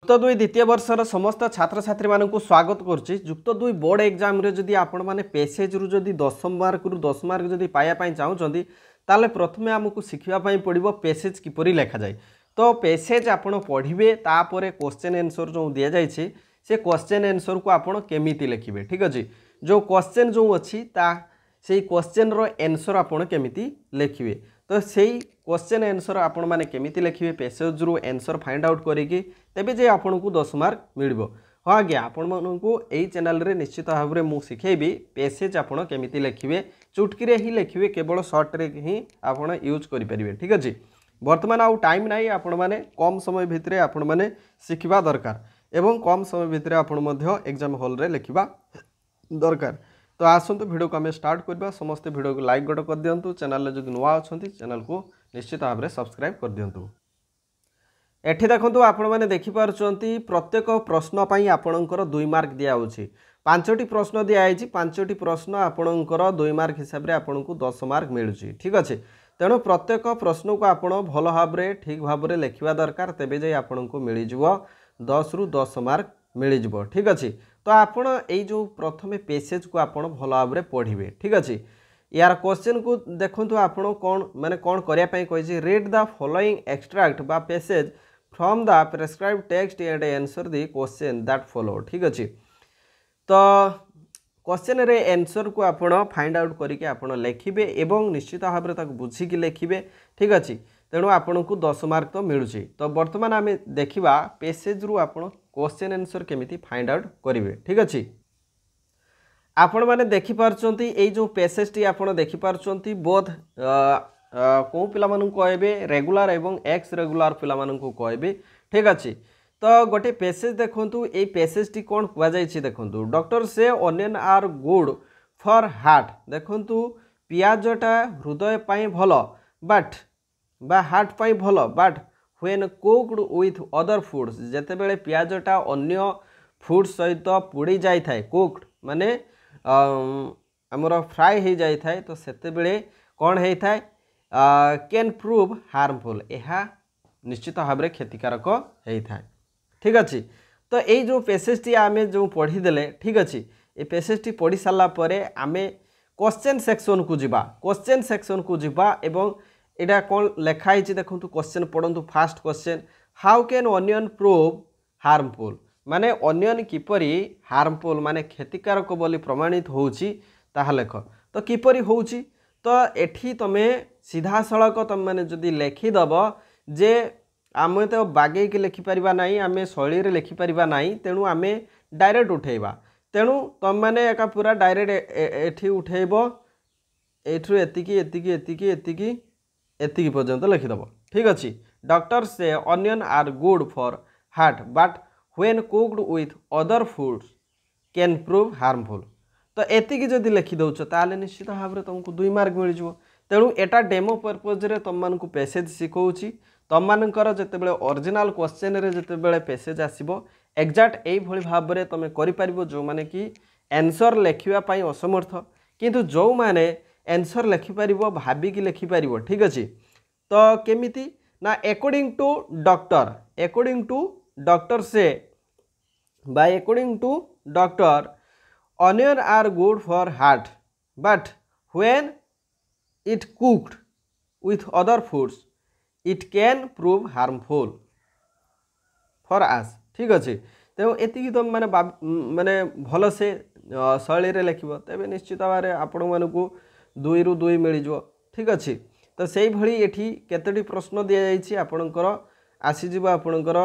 जुक्त दुई द्वितीय वर्षर समस्त छात्र छात्री मानक स्वागत करुच्ची। जुक्त दुई बोर्ड एग्जाम रे जदि आपण मैंने पेसेज रु जदि 10 मार्क रु 10 मार्क जदि पाइबापी चाहते ताले प्रथमे आमको शिखापी पड़ो पेसेज किपरि लेखा जाए। तो पेसेज आपण पढ़े तापर क्वेश्चन आंसर जो दि जाए से क्वेश्चन आंसर को आपण केमिति लिखिबे। ठीक अच्छे, जो क्वेश्चन जो अच्छी से क्वेश्चन रो आंसर आपण केमिति लिखिबे। तो सही क्वेश्चन आंसर आपण माने केमिति लिखिबे पेसेज रु आंसर फाइंड आउट करिके तेबे जे आपण को 10 मार्क मिलबो। हाँ आज्ञा, आपण मानकु एई चैनल रे निश्चित भाव में मु सिखेबी पेसेज आपण केमिति लिखिबे। चुटकी रे ही लिखिबे, केवल शॉर्ट रे ही आपण यूज करि परिबे। ठीक अछि, वर्तमान आउ टाइम नाही, आपण माने कम समय भितरे आपण माने सिखिबा दरकार एवं कम समय भितरे आपण मध्य एग्जाम हॉल रे लिखिबा दरकार। तो आसतु वीडियो को आम स्टार्ट करवा। समस्ते वीडियो को लाइक गोटे कर दिंतु। चैनल जो नुआ अच्छा चैनल को निश्चित भाव में सब्सक्राइब कर दिंतु। एठी देखंतु आपण माने देखि पारुचंती प्रत्येक प्रश्न पई आपणकर 2 मार्क दिया होछि। 5टी प्रश्न दिया आइछि, 5टी प्रश्न आपणकर 2 मार्क हिसाब रे आपणको 10 मार्क मिलुछि। ठीक अछि, तेणु प्रत्येक प्रश्न को आपण भल भाव में ठीक भाव में लिखिबा दरकार, तेबे जे आपणको मिलि जिवो 10 रु 10 मार्क मिलि जिवो। ठीक अछि, तो आपण एई जो प्रथमे पेसेज को आपण भल भाव में पढ़िबे। ठीक अछि, यार क्वेश्चन को देखंतु आपण कोन माने कोन करिया पई कहिछि रीड द फॉलोइंग एक्सट्रैक्ट बा passage from the prescribed text and answer the question that follow. ठीक अछि, तो क्वेश्चन रे आंसर को आपण फाइंड आउट करके आपण लिखिबे एवं निश्चित भाव में ताको बुझिकी लिखिबे। ठीक अछि, तेणु आपण को 10 मार्क तो मिलुछि। तो वर्तमान आम देखिबा पेसेज रु आपण क्वेश्चन आंसर केमिति फाइंड आउट करिवे। ठीक अछि, आपण माने देखि पारचंती एई जो पेसेज टी आपण देखि पारचंती बोथ को पिला मानन कहबे रेगुलर एवं एक्स रेगुलर पिला मानन को कहबे। ठीक अछि, तो गोटे पेसेज देखंतु एई पेसेज टी कोन कुआ जाय छि देखंतु डॉक्टर से onion are good for heart. देखंतु पियाजटा हृदय पई भलो बट बा हार्ट पई भलो but when cooked with other foods, जेते बेले पियाजटा अन्य फूड सहित पुड़ी जाय थाए, कुक्ड माने हमर फ्राई हो जाय थाए, तो सेते बेले कोन हे थाए कैन प्रूव हार्मफुल, यह निश्चित भाव में क्षतिकारक होता है। ठीक अच्छे, तो यही जो पेसेज टी आम जो पढ़ी देले। ठीक अच्छे, ये पेसेज टी पढ़ी सारा पर आम क्वेश्चन सेक्शन को जीवा, क्वेश्चन सेक्शन को जीवा एवं एटा कौन लिखाई देखो क्वेश्चन पढ़ु। Fast question, how can onion prove harmful, माने ऑनियन किपरि हार्मफुल माने क्षतिकारक बोली प्रमाणित होउची ताहा लेख। तो किपरि होउची, तो एठी तमे सीधा सड़क तुम मैंने जदि लिखिदेव जे आम तो बागे के लिखिपर ना, आम शैली लिखिपर ना, तेणु आम डायरेक्ट उठेबा। तेणु तुम मैंने एका पूरा डायरेक्ट एठी उठेब, एठू एतिकी एतिकी एतिकी एतिकी एतिकी पर्यंत लिखिदेव। ठीक अच्छे, डॉक्टर से onion are good for heart but when cooked with other foods can prove harmful. तो एतिकी जदि लिखिदौच ताले निश्चित भाव में तुमको 2 मार्क मिल जाव। तेणु एटा डेमो पर्पज रे तुम मानकु पेसेज शिखौछि। तुम मानकर जेतेबेले ओरिजिनल क्वेश्चन रे जेतेबेले पेसेज आसीबो एक्जाक्ट एई भली भाव में तुम करि परिबो, जो माने कि आंसर लिखिबा पई असमर्थ किंतु जो माने आंसर लिखि परिबो भाबिकी लिखि परिबो। ठीक अछि, तो केमिति ना अकॉर्डिंग टू डॉक्टर से by according to doctor onion are good for heart but when it cooked with other foods it can prove harmful for us. ठीक अच्छे, तेणु एतिकी तुम माने माने भल से शैली रे लिखिबो, तेबे निश्चित भाव में आपण मानकु 2 रु 2 मिल जाव। ठीक अच्छे, तो सेही भली एठी केतोटी प्रश्न दिया जायछि आपणकर आसीजिबो, आपणकर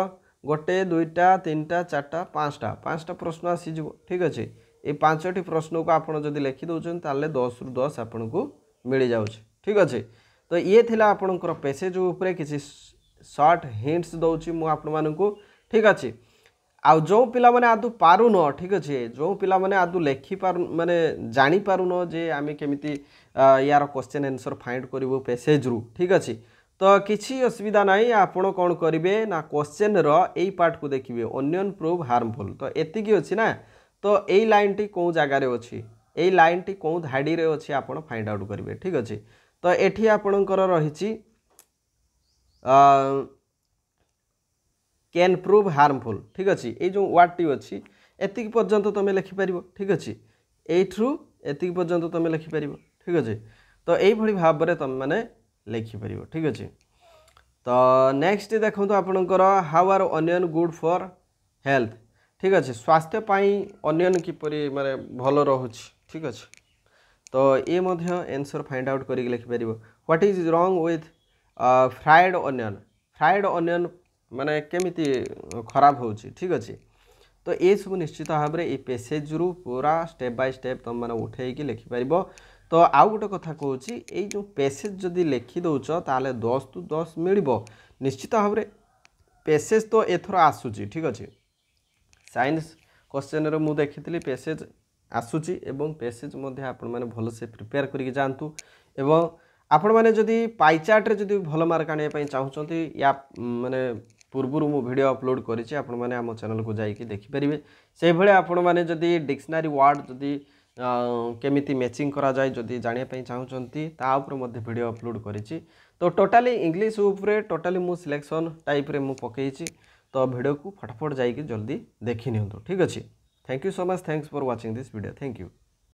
1 2 3 4 5टा प्रश्न आसीजिबो। ठीक अच्छे, ये 5टी प्रश्न को आपण जदि लिखि दउछन ताले 10 रु 10 आपण को मिल जाउछ। ठीक अच्छे, तो ये थिला आपणकर पेसेज उपरे किछि शॉर्ट हिंट्स दउछि मु आपण मानकु। ठीक अच्छे, आ जो पिला माने आदु पारु न, ठीक अच्छे, जो पिला माने आदु लिखि पारु माने जानि पारु न जे आमे केमिति यार क्वेश्चन आंसर फाइंड करिवो पेसेज रु। ठीक अच्छे, तो किसी असुविधा नहीं, आपण कौन करेंगे ना क्वेश्चन रो पार्ट को देखिए ऑनियन प्रूव हार्मफुल। तो एतिकी अच्छी ना, तो यही लाइन टी कौ जगार अच्छी, यही लाइन टी कौ धाड़ी रे अच्छी आपण फाइंड आउट करेंगे। ठीक अच्छे, तो एठी आपणकर रही कैन प्रूव हार्मफुल ठीक अच्छे ये जो वर्डटी अच्छी एति पर्यंत तुम लिखिपर ठीक अच्छे यू एति पर्यंत तुम लिखिपर ठीक अच्छे तो यही भाव में तुम मैंने लिखिपर ठीक अच्छे तो नेक्स्ट देखो आपणकर how are onion good for health ठीक अच्छे स्वास्थ्य पाई अनियन किपरि माने भल रोचे ठीक अच्छे तो ये आंसर फाइंड आउट करके लिखिपर what is wrong with fried onion माने केमिति खराब होची ठीक अच्छे तो ये सब निश्चित भाव में ये पेसेज रु पूरा स्टेप बाय स्टेप तुम मैंने उठे लिखिपर तो आउ गोटे कथा कहूँ ये जो पेसेज जदि लिखि दौच ताले 10 टू 10 मिल निश्चित भाव में पेसेज तो एथर आसूची ठीक अच्छे साइंस क्वेश्चन रे मु देखी पेसेज आसूची एवं पेसेज आपण मैंने भल से प्रिपेयर करके जातु एवं आपण मैंने जदि पाई चार्ट रे जदि भल मार्क आने चाहूँगी या माने पूर्व मु वीडियो अपलोड करिछि आपण माने आम चैनल को जाइए देखिपारे से भाई आपण मैंने जदि डिक्शनरी वर्ड जदि केमिति मैचिंग करा जाए जदि जानिया चाहूँगी ता ऊपर मध्य वीडियो अपलोड करिछि तो टोटाली इंग्लिश उपरे टोटाली मु सिलेक्शन टाइप रे मु पकईछि तो वीडियो को फटाफट जाइए जल्दी देखि नियंतु ठीक अच्छे thank you so much thanks for watching this video thank you.